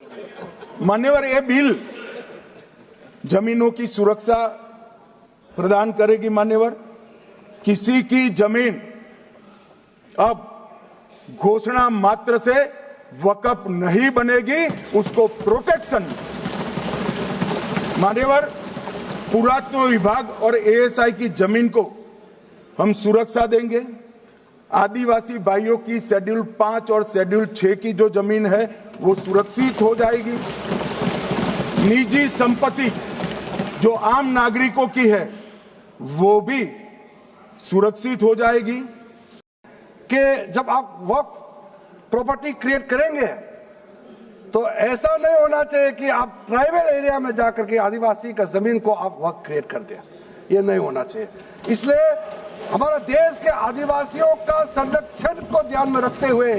मान्यवर, ये बिल जमीनों की सुरक्षा प्रदान करेगी। मान्यवर, किसी की जमीन अब घोषणा मात्र से वक़्फ नहीं बनेगी, उसको प्रोटेक्शन। मान्यवर, पुरातत्व विभाग और एएसआई की जमीन को हम सुरक्षा देंगे। आदिवासी भाइयों की शेड्यूल 5 और शेड्यूल 6 की जो जमीन है वो सुरक्षित हो जाएगी। निजी संपत्ति जो आम नागरिकों की है वो भी सुरक्षित हो जाएगी। कि जब आप वक्फ प्रॉपर्टी क्रिएट करेंगे तो ऐसा नहीं होना चाहिए कि आप ट्राइबल एरिया में जाकर के आदिवासी का जमीन को आप वक्फ क्रिएट कर दें। ये नहीं होना चाहिए। इसलिए हमारा देश के आदिवासियों का संरक्षण को ध्यान में रखते हुए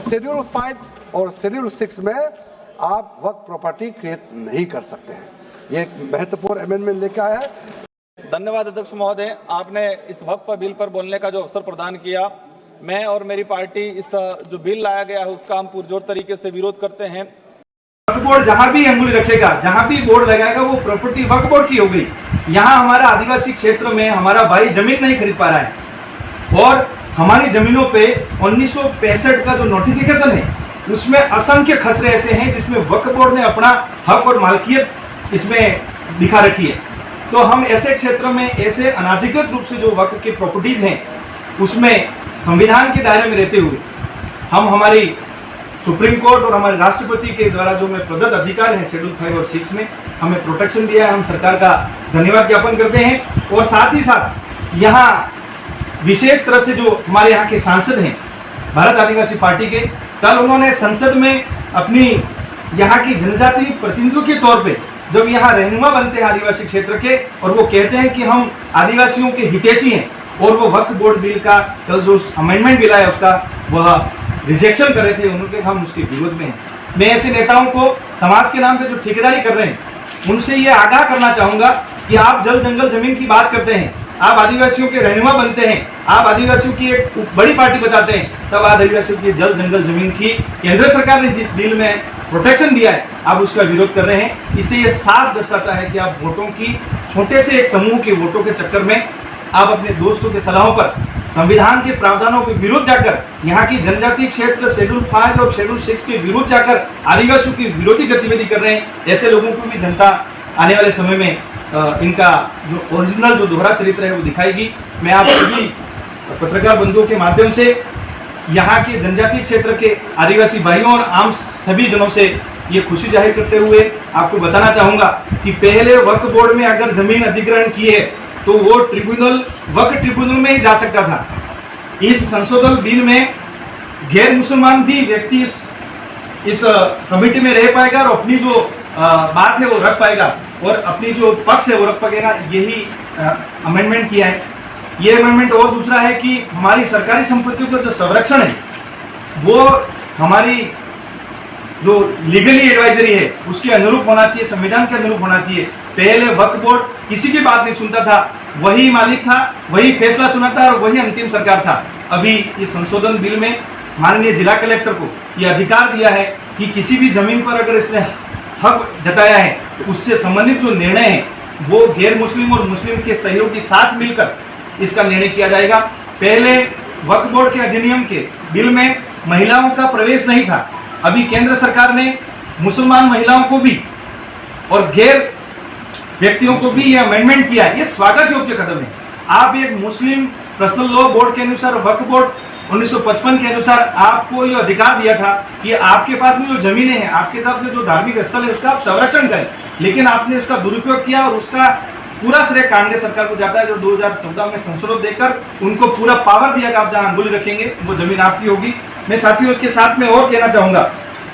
शेड्यूल 5 और शेड्यूल 6 में आप वक्फ प्रॉपर्टी क्रिएट नहीं कर सकते हैं। ये एक महत्वपूर्ण अमेंडमेंट लेकर आया है। धन्यवाद अध्यक्ष महोदय, आपने इस वक्फ बिल पर बोलने का जो अवसर प्रदान किया। मैं और मेरी पार्टी इस जो बिल लाया गया है उसका हम पुरजोर तरीके से विरोध करते हैं। वक्फ बोर्ड जहां भी अंगुली रखेगा, जहां भी बोर्ड लगाएगा, वो प्रॉपर्टी वक्फ बोर्ड की हो गई। यहाँ हमारा आदिवासी क्षेत्र में हमारा भाई जमीन नहीं खरीद पा रहा है और हमारी जमीनों पे 1965 का जो नोटिफिकेशन है उसमें असंख्य खसरे ऐसे हैं जिसमें वक्फ बोर्ड ने अपना हक और मालकियत इसमें दिखा रखी है। तो हम ऐसे क्षेत्र में ऐसे अनाधिकृत रूप से जो वक्फ की प्रॉपर्टीज हैं उसमें संविधान के दायरे में रहते हुए हम हमारी सुप्रीम कोर्ट और हमारे राष्ट्रपति के द्वारा जो हमें प्रदत्त अधिकार है शेड्यूल 5 और 6 में हमें प्रोटेक्शन दिया है। हम सरकार का धन्यवाद ज्ञापन करते हैं। और साथ ही साथ यहाँ विशेष तरह से जो हमारे यहाँ के सांसद हैं भारत आदिवासी पार्टी के, कल उन्होंने संसद में अपनी यहाँ की जनजाति प्रतिनिधियों के तौर पे जब यहाँ रहनुमा बनते हैं आदिवासी क्षेत्र के और वो कहते हैं कि हम आदिवासियों के हितैषी हैं और वो वक्फ बोर्ड बिल का कल जो अमेंडमेंट बिल आया उसका वह रिजेक्शन कर रहे थे, उनके हम उसके विरोध में हैं। मैं ऐसे नेताओं को समाज के नाम पे जो ठेकेदारी कर रहे हैं उनसे ये आगाह करना चाहूंगा कि आप जल जंगल जमीन की बात करते हैं, आप आदिवासियों के रहनुमा बनते हैं, आप आदिवासियों की एक बड़ी पार्टी बताते हैं, तब आदिवासियों की जल जंगल जमीन की केंद्र सरकार ने जिस बिल में प्रोटेक्शन दिया है आप उसका विरोध कर रहे हैं। इससे ये साफ दर्शाता है कि आप वोटों की छोटे से एक समूह के वोटों के चक्कर में आप अपने दोस्तों के सलाहों पर संविधान के प्रावधानों के विरुद्ध जाकर यहाँ की जनजातीय क्षेत्र शेड्यूल 5 और शेड्यूल 6 के विरुद्ध जाकर आदिवासियों की विरोधी गतिविधि कर रहे हैं। ऐसे लोगों को भी जनता आने वाले समय में इनका जो ओरिजिनल जो दोहरा चरित्र है वो दिखाएगी। मैं आप सभी पत्रकार बंधुओं के माध्यम से यहाँ के जनजातीय क्षेत्र के आदिवासी भाइयों और आम सभी जनों से ये खुशी जाहिर करते हुए आपको बताना चाहूँगा कि पहले वक्फ बोर्ड में अगर जमीन अधिग्रहण की है तो वो वक्फ ट्रिब्यूनल में ही जा सकता था। इस संशोधन बिल में गैर मुसलमान भी व्यक्ति इस कमेटी में रह पाएगा और अपनी जो बात है वो रख पाएगा और अपनी जो पक्ष है वो रख पाएगा। यही अमेंडमेंट किया है। ये अमेंडमेंट और दूसरा है कि हमारी सरकारी संपत्तियों का जो संरक्षण है वो हमारी जो लीगली एडवाइजरी है उसके अनुरूप होना चाहिए, संविधान के अनुरूप होना चाहिए। पहले वक्फ बोर्ड किसी की बात नहीं सुनता था, वही मालिक था, वही फैसला सुनाता और वही अंतिम सरकार था। अभी इस संशोधन बिल में माननीय जिला कलेक्टर को यह अधिकार दिया है कि किसी भी जमीन पर अगर इसने हक जताया है तो उससे संबंधित जो निर्णय है वो गैर मुस्लिम और मुस्लिम के सहयोग के साथ मिलकर इसका निर्णय किया जाएगा। पहले वक्फ बोर्ड के अधिनियम के बिल में महिलाओं का प्रवेश नहीं था। अभी केंद्र सरकार ने मुसलमान महिलाओं को भी और गैर व्यक्तियों को भी यह अमेंडमेंट किया है। ये स्वागत योग्य कदम है। आप एक मुस्लिम पर्सनल लॉ बोर्ड के अनुसार वक्फ बोर्ड 1955 के अनुसार आपको ये अधिकार दिया था कि आपके पास में जो जमीनें हैं, आपके साथ में जो धार्मिक स्थल है उसका आप संरक्षण करें, लेकिन आपने उसका दुरुपयोग किया और उसका पूरा श्रेय कांग्रेस सरकार को जाता है जो 2014 में संशोधन देकर उनको पूरा पावर दिया कि आप जहां अंगुली रखेंगे वो जमीन आपकी होगी। मैं साथियों उसके साथ में और कहना चाहूंगा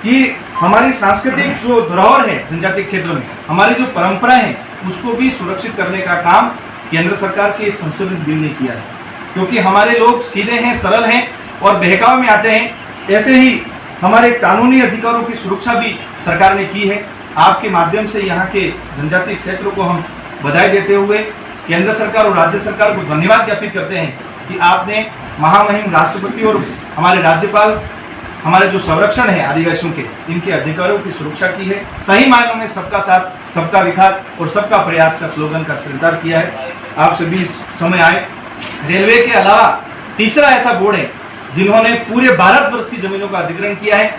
कि हमारी सांस्कृतिक जो धरोहर है जनजातीय क्षेत्रों में, हमारी जो परंपराएं हैं उसको भी सुरक्षित करने का काम केंद्र सरकार के संशोधित बिल ने किया है। क्योंकि हमारे लोग सीधे हैं, सरल हैं और बहकाव में आते हैं। ऐसे ही हमारे कानूनी अधिकारों की सुरक्षा भी सरकार ने की है। आपके माध्यम से यहाँ के जनजातीय क्षेत्रों को हम बधाई देते हुए केंद्र सरकार और राज्य सरकार को धन्यवाद ज्ञापित करते हैं कि आपने महामहिम राष्ट्रपति और हमारे राज्यपाल हमारे जो संरक्षण है आदिवासियों के, इनके अधिकारों की सुरक्षा की है। सही मायनों में सबका साथ, सबका विकास और सबका प्रयास का स्लोगन का संचार किया है। आप सभी इस समय आए। रेलवे के अलावा तीसरा ऐसा बोर्ड है जिन्होंने पूरे भारतवर्ष की जमीनों का अधिग्रहण किया है।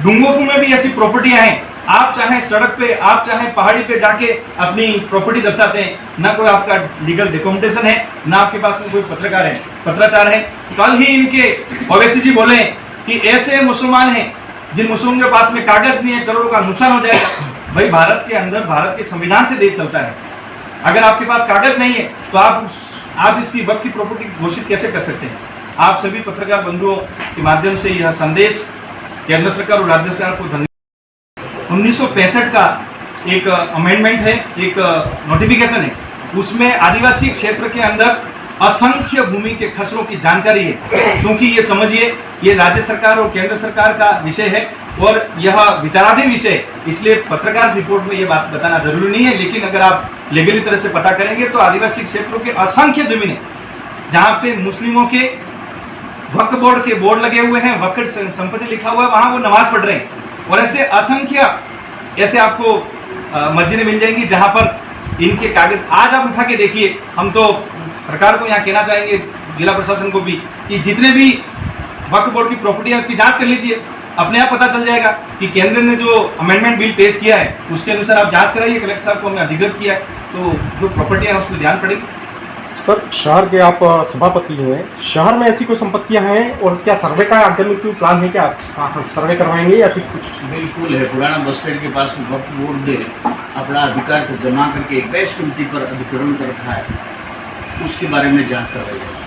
डूंगरपुर में भी ऐसी प्रॉपर्टियां हैं, आप चाहे सड़क पे, आप चाहे पहाड़ी पे जाके अपनी प्रॉपर्टी दर्शाते हैं, ना कोई आपका लीगल डॉक्यूमेंटेशन है, ना आपके पास में कोई पत्राचार है। कल ही इनके ओवैसी जी बोले कि ऐसे मुसलमान हैं जिन मुसलमानों के पास में कागज नहीं है, करोड़ों का नुकसान हो जाएगा। भाई भारत के अंदर भारत के संविधान से देश चलता है। अगर आपके पास कागज नहीं है तो आप इसकी वक्त की प्रॉपर्टी घोषित कैसे कर सकते हैं? आप सभी पत्रकार बंधुओं के माध्यम से यह संदेश केंद्र सरकार और राज्य सरकार को धन्यवाद। 1965 का एक अमेंडमेंट है, एक नोटिफिकेशन है, उसमें आदिवासी क्षेत्र के अंदर असंख्य भूमि के खसरों की जानकारी है। क्योंकि ये समझिए, ये राज्य सरकार और केंद्र सरकार का विषय है और यह विचाराधीन विषय है, इसलिए पत्रकार रिपोर्ट में ये बात बताना जरूरी नहीं है। लेकिन अगर आप लीगली तरह से पता करेंगे तो आदिवासी क्षेत्रों के असंख्य जमीनें जहाँ पे मुस्लिमों के वक्फ बोर्ड के बोर्ड लगे हुए हैं, वक्फ संपत्ति लिखा हुआ है, वहाँ वो नमाज पढ़ रहे हैं। और ऐसे असंख्य ऐसे आपको मस्जिदें मिल जाएंगी जहाँ पर इनके कागज आज आप उठा के देखिए। हम तो सरकार को यहाँ कहना चाहेंगे, जिला प्रशासन को भी, कि जितने भी वक्फ बोर्ड की प्रॉपर्टी है उसकी जांच कर लीजिए। अपने आप पता चल जाएगा कि केंद्र ने जो अमेंडमेंट बिल पेश किया है उसके अनुसार आप जांच कराइए। कलेक्टर साहब को हमने अधिकृत किया है, तो जो प्रॉपर्टियाँ हैं उसमें ध्यान पड़ेगी। सर, शहर के आप सभापति हैं, शहर में ऐसी कोई संपत्तियां हैं और क्या सर्वे का आगामी कोई प्लान है? क्या आप सर्वे करवाएंगे या फिर कुछ? बिल्कुल है। पुराना बस स्टैंड के पास में वक्फ बोर्ड ने अपना अधिकार को जमा करके एक बैच कमेटी पर अधिग्रहण कर रखा है, उसके बारे में जांच करवाई जाएगी।